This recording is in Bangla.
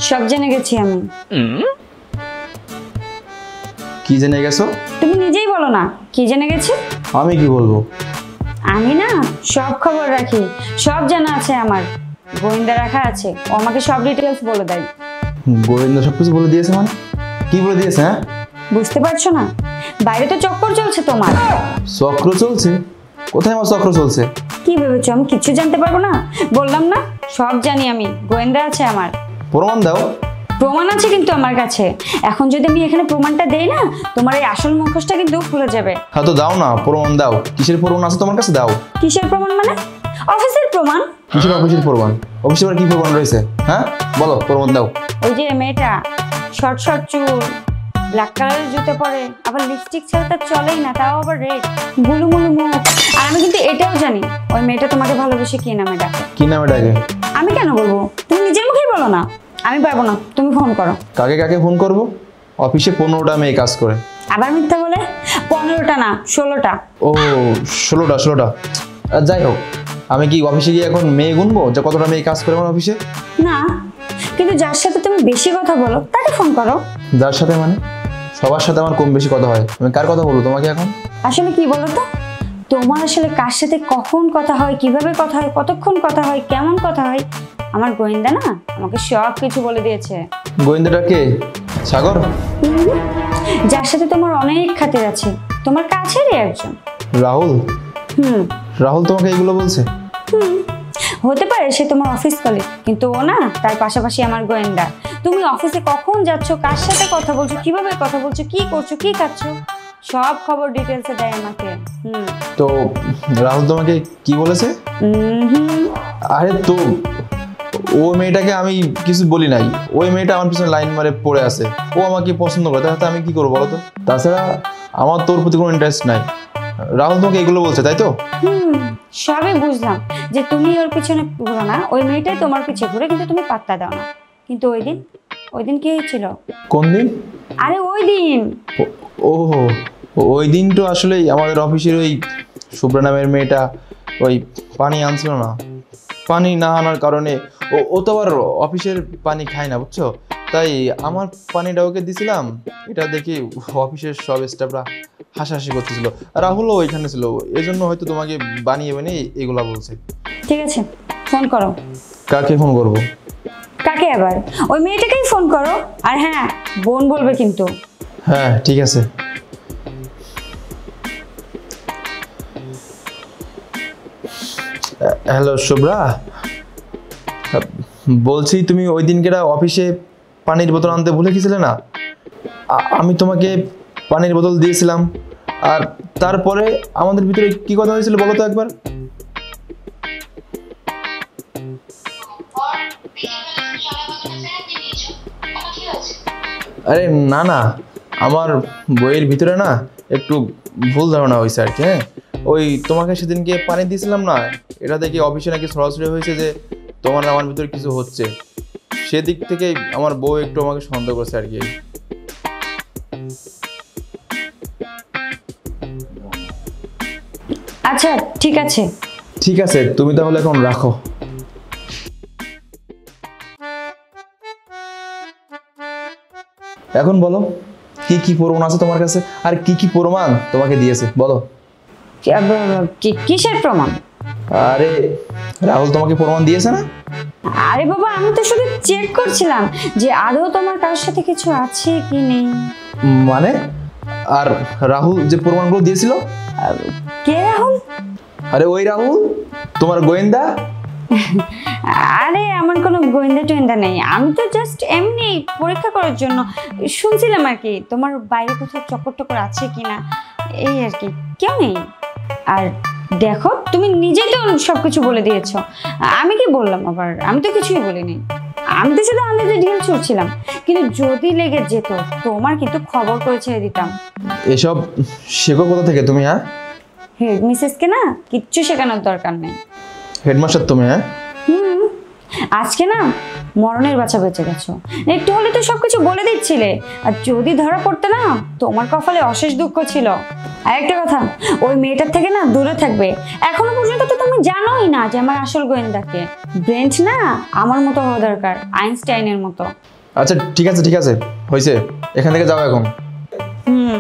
সব জেনে গেছি আমি। কি জেনে গেছো? তুমি নিজেই বলো না কি জেনে গেছি। আমি কি বলবো? আমি না সব খবর রাখি, সব জানা আছে আমার। গোয়েন্দা রাখা আছে, ও আমাকে সব ডিটেলস বলে দেয়। গোয়েন্দা সবকিছু বলে দিয়েছে মানে? কি বলে দিয়েছে? হ্যাঁ, বুঝতে পারছো না? বাইরে তো চক্কর চলছে তোমার। চক্র চলছে? কোথায় আমার চক্র চলছে? কি ভেবেছো আমি কিছু জানতে পারবো না? বললাম না সব জানি আমি, গোয়েন্দা আছে আমার। প্রমাণ দাও। প্রমাণ আছে কিন্তু আমার কাছে। এখন যদি আমি এখানে প্রমাণটা দেই না, তোমার এই আসল মুখোশটা কিন্তু খুলে যাবে। হ্যাঁ তো দাও না, প্রমাণ দাও। কিসের প্রমাণ আছে তোমার কাছে? দাও। কিসের প্রমাণ মানে? অফিসের প্রমাণ। কিসের অফিসের প্রমাণ? অফিসে আবার কি প্রমাণ রয়েছে? হ্যাঁ বলো, প্রমাণ দাও। ওই যে মেয়েটা, শর্ট শর্ট চুল, ব্ল্যাক কালারের জুতো পরে, আবার লিপস্টিক ছাড়া তার চলেই না, তাও আবার রেড, গুলুমুলু মুখ। আর আমি কিন্তু এটাও জানি ওই মেয়েটা তোমাকে ভালোবেসে কি নামে ডাকে। কি নামে ডাকে? আমি কেন বলবো? তুমি নিজের মুখেই বলো না। আমি পারবো না, তুমি ফোন করো। কাকে কাকে ফোন করব? অফিসে 15টা মেয়ে কাজ করে। আবার মিথ্যা বলে? 15টা না 16টা। ও 16টা। যাই হোক, আমি কি অফিসে গিয়ে এখন মেয়ে গুনবো যে কতটা মেয়ে কাজ করে আমার অফিসে? না, কিন্তু যার সাথে তুমি বেশি কথা বলো তাকে ফোন করো। যার সাথে মানে? সবার সাথে আমার কম বেশি কথা হয়। আমি কার কথা বলবো তোমাকে এখন? আসলে কি বলো তো, তোমার আসলে কার সাথে কখন কথা হয়, কিভাবে কথা হয়, কতক্ষণ কথা হয়, কেমন কথা হয়, আমার গোয়েন্দা না আমাকে সব কিছু বলে দিয়েছে। গোয়েন্দাটা কে? সাগর? যার সাথে তোমার অনেক খাতির আছে, তোমার কাছেরই একজন। রাহুল? রাহুল তোমাকে এইগুলো বলছে? হতে পারে সে তোমার অফিস কলিগ, কিন্তু ও না তার পাশাপাশি আমার গোয়েন্দা। তুমি অফিসে কখন যাচ্ছ, কার সাথে কথা বলছো, কিভাবে কথা বলছো, কি করছো, কি খাচ্ছো, সব খবর ডিটেলসে দেয় আমাকে। তো রাহুল তোমাকে কি বলেছে? আরে তো ও মেয়েটাকে আমি কিছু বলি নাই। ওই মেয়েটা আমার পিছনে লাইন মারে পড়ে আছে। ও আমাকে পছন্দ করে, তাহলে আমি কি করবো বলো তো? তাছাড়া আমার তোর প্রতি কোনো ইন্টারেস্ট নাই। রাহুল তোমাকে এগুলো বলছে, তাই তো? সবই বুঝলাম যে তুমি ওর পিছনে ঘুরো না, ওই মেয়েটাই তোমার পিছনে ঘুরে, কিন্তু তুমি পাত্তা দাও না। কিন্তু ওই দিন কি হয়েছিল? কোন দিন? আরে ওই দিন। ও ওই দিন তো আসলে আমাদের অফিসের ওই শুভ্রা নামের মেয়েটা ওই পানি আনছিল না। পানি না আনার কারণে ও তো আবার অফিসের পানি খায় না, বুঝছো? তাই আমার পানিটা ওকে দিছিলাম। এটা দেখি অফিসের সব স্টাফরা হাসাহাসি করতেছিল। রাহুলও ওইখানে ছিল, এই জন্য হয়তো তোমাকে বানিয়ে বানিয়ে এগুলা বলছে। ঠিক আছে, ফোন করো। কাকে ফোন করব? কাকে আবার? ওই মেয়েটাকেই ফোন করো। আর হ্যাঁ, বোন বলবে কিন্তু। হ্যাঁ ঠিক আছে। হ্যালো শুভ্রা, বলছি তুমি ওই দিনকে অফিসে পানির বোতল আনতে ভুলে গেছিলে না? আমি তোমাকে পানির বোতল দিয়েছিলাম, আর তারপরে আমাদের ভিতরে কি কথা হয়েছিল বলো তো একবার? আরে না না, আমার বইয়ের ভিতরে না একটু ভুল ধারণা হয়েছে আর কি। হ্যাঁ, ওই তোমাকে সেদিনকে পানি দিয়েছিলাম না, এটা দেখে অফিসে নাকি সরাসরি হয়েছে যে তোমার আমার ভিতরে কিছু হচ্ছে। সেদিক থেকে আমার বউ একটু আমাকে সন্দেহ করছে আর কি। আচ্ছা ঠিক আছে। ঠিক আছে, তুমি তাহলে এখন রাখো। এখন বলো কি কি প্রমাণ আছে তোমার কাছে, আর কি কি প্রমাণ তোমাকে দিয়েছে বলো। কিসের প্রমাণ? আরে রাহুল তোমাকে প্রমাণ দিয়েছে না? আরে বাবা, আমি তো শুধু চেক করছিলাম যে আদৌ তোমার কারোর সাথে কিছু আছে কি নেই। মানে? আর রাহুল যে প্রমাণগুলো দিয়েছিল? কে রাহুল? আরে ওই রাহুল, তোমার গোয়েন্দা। আরে আমার কোনো গোয়েন্দা টোয়েন্দা নেই, আমি তো জাস্ট এমনি পরীক্ষা করার জন্য শুনছিলাম আর কি, তোমার বাইরে কোথাও চক্কর টক্কর আছে কিনা, এই আর কি, কেউ নেই। আর দেখো তুমি নিজেই তো সবকিছু বলে দিয়েছো, আমি কি বললাম আবার? আমি তো কিছুই বলিনি, আমি তো শুধু আন্দাজে ঢিল ছুড়ছিলাম। কিন্তু যদি লেগে যেত তোমার কিন্তু খবর করে ছেড়ে দিতাম। এসব শেখো কোথা থেকে তুমি? হ্যাঁ, হেড মিসেসকে না কিচ্ছু শেখানোর দরকার নেই। হেডমাস্টার তুমি? হ্যাঁ, আজকে না মরণের বাঁচা বেঁচে গেছো, একটু হলে তো সবকিছু বলে দিচ্ছিলে। আর যদি ধরা পড়তে না, তোমার কপালে অশেষ দুঃখ ছিল। আর একটা কথা, ওই মেয়েটার থেকে না দূরে থাকবে। এখনো পর্যন্ত তো তুমি জানোই না যে আমার আসল গোয়েন্দাকে। ব্রেন্ট না আমার মতো হওয়া দরকার, আইনস্টাইনের মতো। আচ্ছা ঠিক আছে হয়েছে, এখান থেকে যাও এখন। হুম।